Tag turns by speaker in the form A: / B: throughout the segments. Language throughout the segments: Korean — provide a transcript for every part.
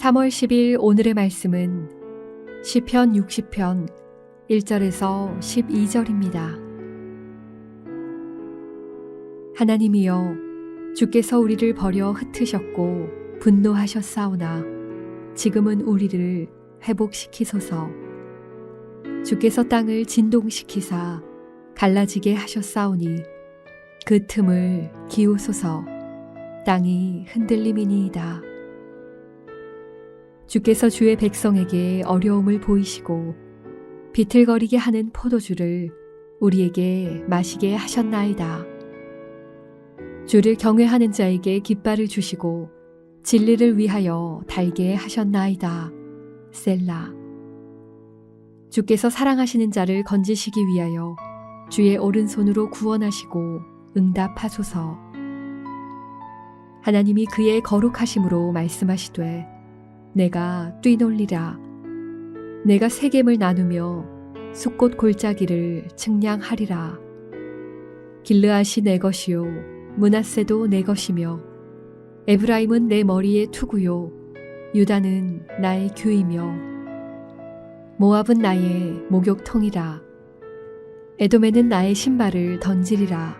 A: 3월 10일 오늘의 말씀은 시편 60편 1절에서 12절입니다. 하나님이여, 주께서 우리를 버려 흩으셨고 분노하셨사오나 지금은 우리를 회복시키소서. 주께서 땅을 진동시키사 갈라지게 하셨사오니 그 틈을 기우소서. 땅이 흔들림이니이다. 주께서 주의 백성에게 어려움을 보이시고 비틀거리게 하는 포도주를 우리에게 마시게 하셨나이다. 주를 경외하는 자에게 깃발을 주시고 진리를 위하여 달게 하셨나이다. 셀라. 주께서 사랑하시는 자를 건지시기 위하여 주의 오른손으로 구원하시고 응답하소서. 하나님이 그의 거룩하심으로 말씀하시되 내가 뛰놀리라. 내가 세겜을 나누며 숫꽃 골짜기를 측량하리라. 길르앗이 내 것이요 므낫세도 내 것이며 에브라임은 내 머리의 투구요 유다는 나의 규이며 모압은 나의 목욕통이라. 에돔에는 나의 신발을 던지리라.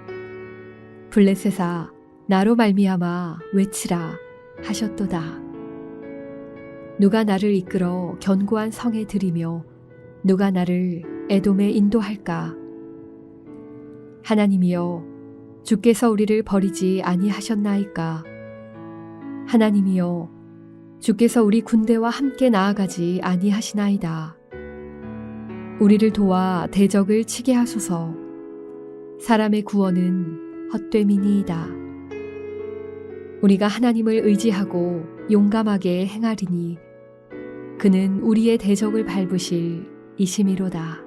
A: 블레셋아, 나로 말미암아 외치라 하셨도다. 누가 나를 이끌어 견고한 성에 들이며 누가 나를 에돔에 인도할까? 하나님이여, 주께서 우리를 버리지 아니하셨나이까? 하나님이여, 주께서 우리 군대와 함께 나아가지 아니하시나이다. 우리를 도와 대적을 치게 하소서. 사람의 구원은 헛됨이니이다. 우리가 하나님을 의지하고 용감하게 행하리니 그는 우리의 대적을 밟으실 이심이로다.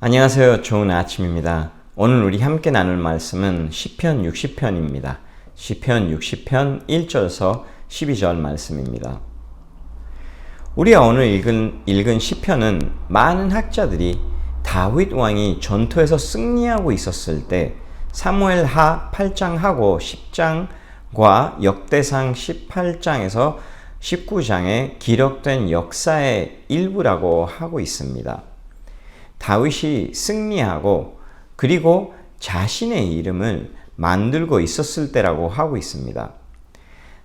B: 안녕하세요. 좋은 아침입니다. 오늘 우리 함께 나눌 말씀은 시편 60편입니다. 시편 60편 1절에서 12절 말씀입니다. 우리가 오늘 읽은 시편은 많은 학자들이 다윗 왕이 전투에서 승리하고 있었을 때 사무엘하 8장하고 10장과 역대상 18장에서 19장에 기록된 역사의 일부라고 하고 있습니다. 다윗이 승리하고 그리고 자신의 이름을 만들고 있었을 때라고 하고 있습니다.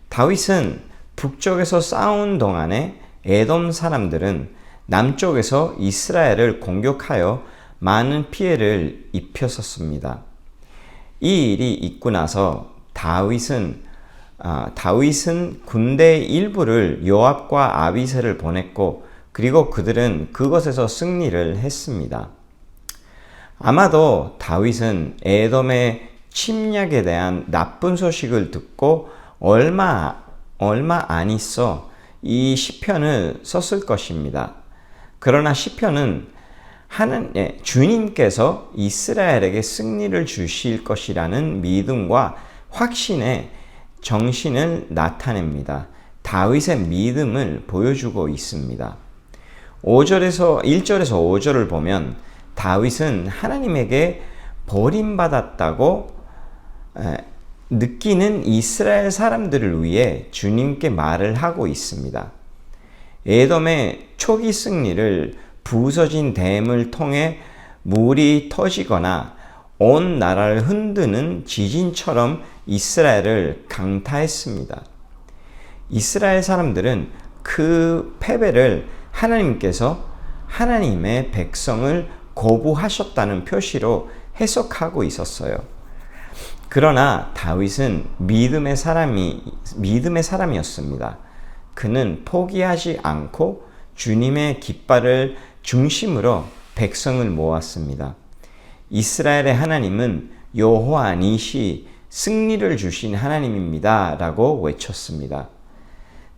B: 다윗은 북쪽에서 싸운 동안에 에돔 사람들은 남쪽에서 이스라엘을 공격하여 많은 피해를 입혔었습니다. 이 일이 있고 나서 다윗은 군대의 일부를 요압과 아비새를 보냈고 그리고 그들은 그것에서 승리를 했습니다. 아마도 다윗은 에돔의 침략에 대한 나쁜 소식을 듣고 얼마 안 있어 이 시편을 썼을 것입니다. 그러나 시편은 주님께서 이스라엘에게 승리를 주실 것이라는 믿음과 확신의 정신을 나타냅니다. 다윗의 믿음을 보여주고 있습니다. 1절에서 5절을 보면 다윗은 하나님에게 버림받았다고 느끼는 이스라엘 사람들을 위해 주님께 말을 하고 있습니다. 에돔의 초기 승리를 부서진 댐을 통해 물이 터지거나 온 나라를 흔드는 지진처럼 이스라엘을 강타했습니다. 이스라엘 사람들은 그 패배를 하나님께서 하나님의 백성을 거부하셨다는 표시로 해석하고 있었어요. 그러나 다윗은 믿음의 사람이었습니다. 그는 포기하지 않고 주님의 깃발을 중심으로 백성을 모았습니다. 이스라엘의 하나님은 여호와 니시, 승리를 주신 하나님입니다 라고 외쳤습니다.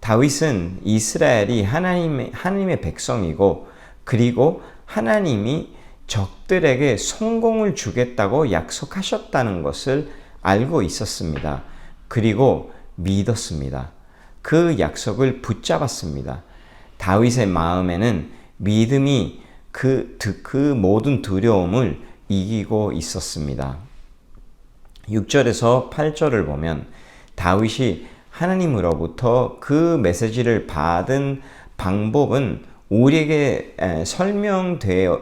B: 다윗은 이스라엘이 하나님의 백성이고 그리고 하나님이 적들에게 성공을 주겠다고 약속하셨다는 것을 알고 있었습니다. 그리고 믿었습니다. 그 약속을 붙잡았습니다. 다윗의 마음에는 믿음이 그 모든 두려움을 이기고 있었습니다. 6절에서 8절을 보면 다윗이 하나님으로부터 그 메시지를 받은 방법은 우리에게 설명되어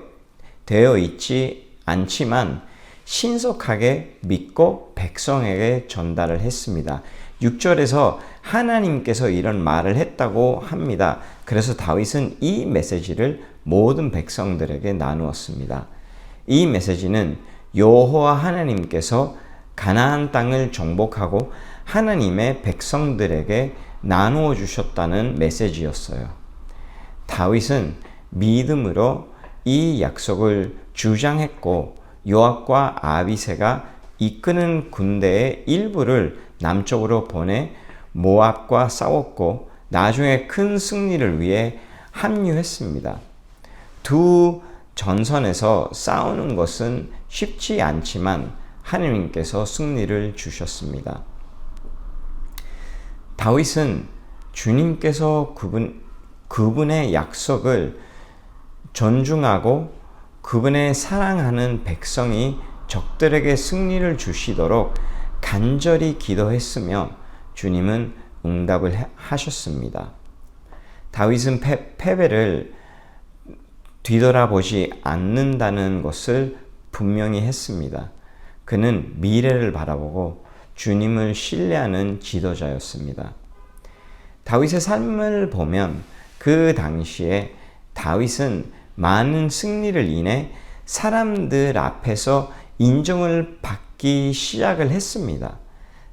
B: 있지 않지만 신속하게 믿고 백성에게 전달을 했습니다. 6절에서 하나님께서 이런 말을 했다고 합니다. 그래서 다윗은 이 메시지를 모든 백성들에게 나누었습니다. 이 메시지는 여호와 하나님께서 가나안 땅을 정복하고 하나님의 백성들에게 나누어 주셨다는 메시지였어요. 다윗은 믿음으로 이 약속을 주장했고 요압과 아비새가 이끄는 군대의 일부를 남쪽으로 보내 모압과 싸웠고 나중에 큰 승리를 위해 합류했습니다. 두 전선에서 싸우는 것은 쉽지 않지만 하나님께서 승리를 주셨습니다. 다윗은 주님께서 그분의 약속을 존중하고 그분의 사랑하는 백성이 적들에게 승리를 주시도록 간절히 기도했으며 주님은 응답을 하셨습니다. 다윗은 패배를 뒤돌아보지 않는다는 것을 분명히 했습니다. 그는 미래를 바라보고 주님을 신뢰하는 지도자였습니다. 다윗의 삶을 보면 그 당시에 다윗은 많은 승리를 인해 사람들 앞에서 인정을 받기 시작을 했습니다.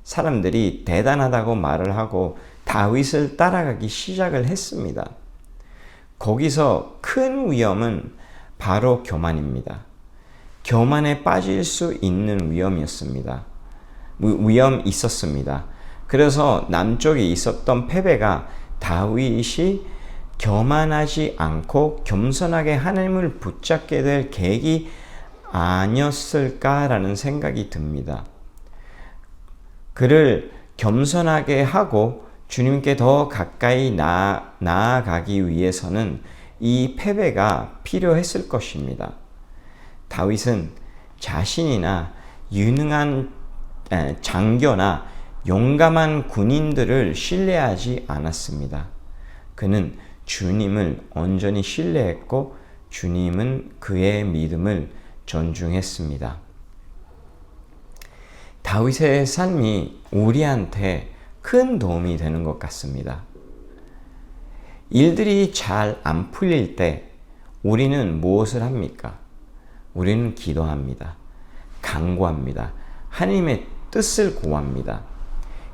B: 사람들이 대단하다고 말을 하고 다윗을 따라가기 시작을 했습니다. 거기서 큰 위험은 바로 교만입니다. 교만에 빠질 수 있는 위험이 있었습니다. 그래서 남쪽에 있었던 패배가 다윗이 교만하지 않고 겸손하게 하나님을 붙잡게 될 계기 아니었을까라는 생각이 듭니다. 그를 겸손하게 하고 주님께 더 가까이 나아가기 위해서는 이 패배가 필요했을 것입니다. 다윗은 자신이나 유능한 장교나 용감한 군인들을 신뢰하지 않았습니다. 그는 주님을 온전히 신뢰했고 주님은 그의 믿음을 존중했습니다. 다윗의 삶이 우리한테 큰 도움이 되는 것 같습니다. 일들이 잘 안 풀릴 때 우리는 무엇을 합니까? 우리는 기도합니다. 간구합니다. 하나님의 뜻을 구합니다.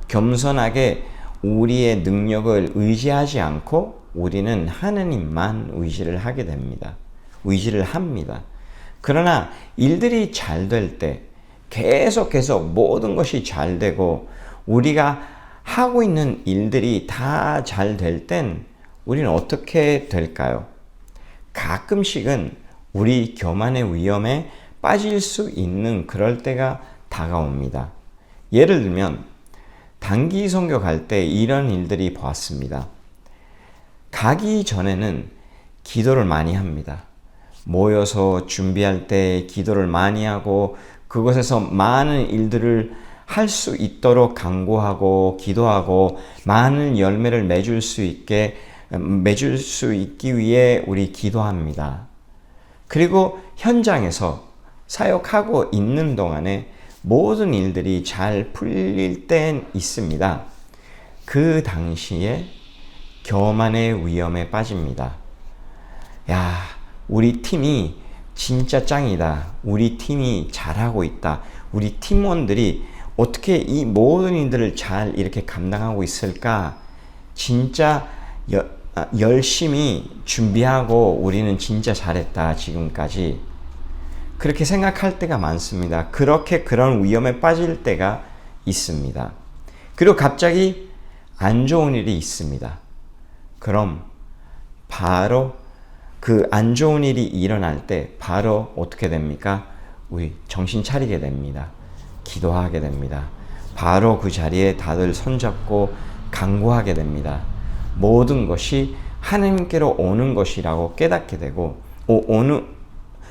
B: 겸손하게 우리의 능력을 의지하지 않고 우리는 하나님만 의지를 하게 됩니다. 의지를 합니다. 그러나 일들이 잘 될 때 계속 모든 것이 잘 되고 우리가 하고 있는 일들이 다 잘 될 땐 우리는 어떻게 될까요? 가끔씩은 우리 교만의 위험에 빠질 수 있는 그럴 때가 다가옵니다. 예를 들면 단기 선교 갈 때 이런 일들이 보았습니다. 가기 전에는 기도를 많이 합니다. 모여서 준비할 때 기도를 많이 하고 그곳에서 많은 일들을 할 수 있도록 간구하고 기도하고 많은 열매를 맺을 수 있기 위해 우리 기도합니다. 그리고 현장에서 사역하고 있는 동안에 모든 일들이 잘 풀릴 땐 있습니다. 그 당시에 교만의 위험에 빠집니다. 야, 우리 팀이 진짜 짱이다. 우리 팀이 잘하고 있다. 우리 팀원들이 어떻게 이 모든 일들을 잘 이렇게 감당하고 있을까? 진짜 열심히 준비하고 우리는 진짜 잘했다. 지금까지. 그렇게 생각할 때가 많습니다. 그런 위험에 빠질 때가 있습니다. 그리고 갑자기 안 좋은 일이 있습니다. 그럼 바로 그 안 좋은 일이 일어날 때 바로 어떻게 됩니까? 우리 정신 차리게 됩니다. 기도하게 됩니다. 바로 그 자리에 다들 손잡고 간구하게 됩니다. 모든 것이 하나님께로 오는 것이라고 깨닫게 되고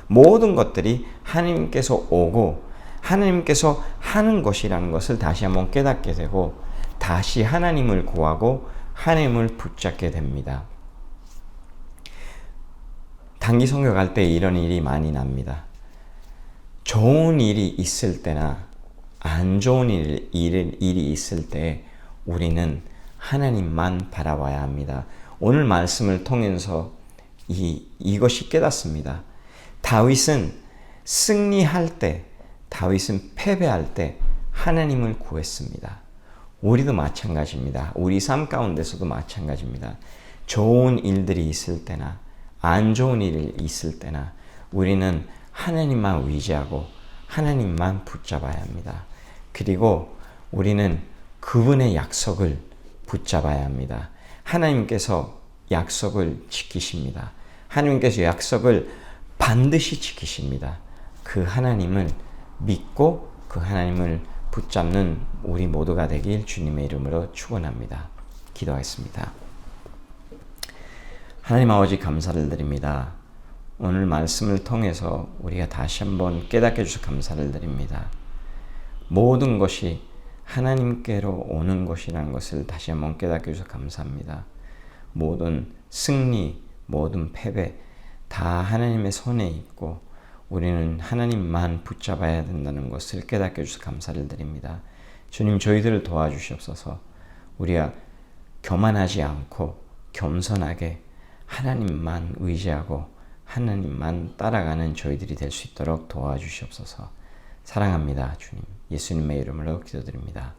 B: 모든 것들이 하나님께서 오고 하나님께서 하는 것이라는 것을 다시 한번 깨닫게 되고 다시 하나님을 구하고 하나님을 붙잡게 됩니다. 단기 선교 갈 때 이런 일이 많이 납니다. 좋은 일이 있을 때나 안 좋은 일이 있을 때 우리는 하나님만 바라봐야 합니다. 오늘 말씀을 통해서 이것이 깨닫습니다. 다윗은 승리할 때, 다윗은 패배할 때 하나님을 구했습니다. 우리도 마찬가지입니다. 우리 삶 가운데서도 마찬가지입니다. 좋은 일들이 있을 때나 안 좋은 일이 있을 때나 우리는 하나님만 의지하고 하나님만 붙잡아야 합니다. 그리고 우리는 그분의 약속을 붙잡아야 합니다. 하나님께서 약속을 지키십니다. 하나님께서 약속을 반드시 지키십니다. 그 하나님을 믿고 그 하나님을 붙잡는 우리 모두가 되길 주님의 이름으로 축원합니다. 기도하겠습니다. 하나님 아버지 감사를 드립니다. 오늘 말씀을 통해서 우리가 다시 한번 깨닫게 해주셔서 감사를 드립니다. 모든 것이 하나님께로 오는 것이라는 것을 다시 한번 깨닫게 해주셔서 감사합니다. 모든 승리, 모든 패배 다 하나님의 손에 있고 우리는 하나님만 붙잡아야 된다는 것을 깨닫게 해주셔서 감사를 드립니다. 주님 저희들을 도와주시옵소서. 우리가 교만하지 않고 겸손하게 하나님만 의지하고 하나님만 따라가는 저희들이 될 수 있도록 도와주시옵소서. 사랑합니다. 주님 예수님의 이름으로 기도드립니다.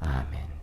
B: 아멘.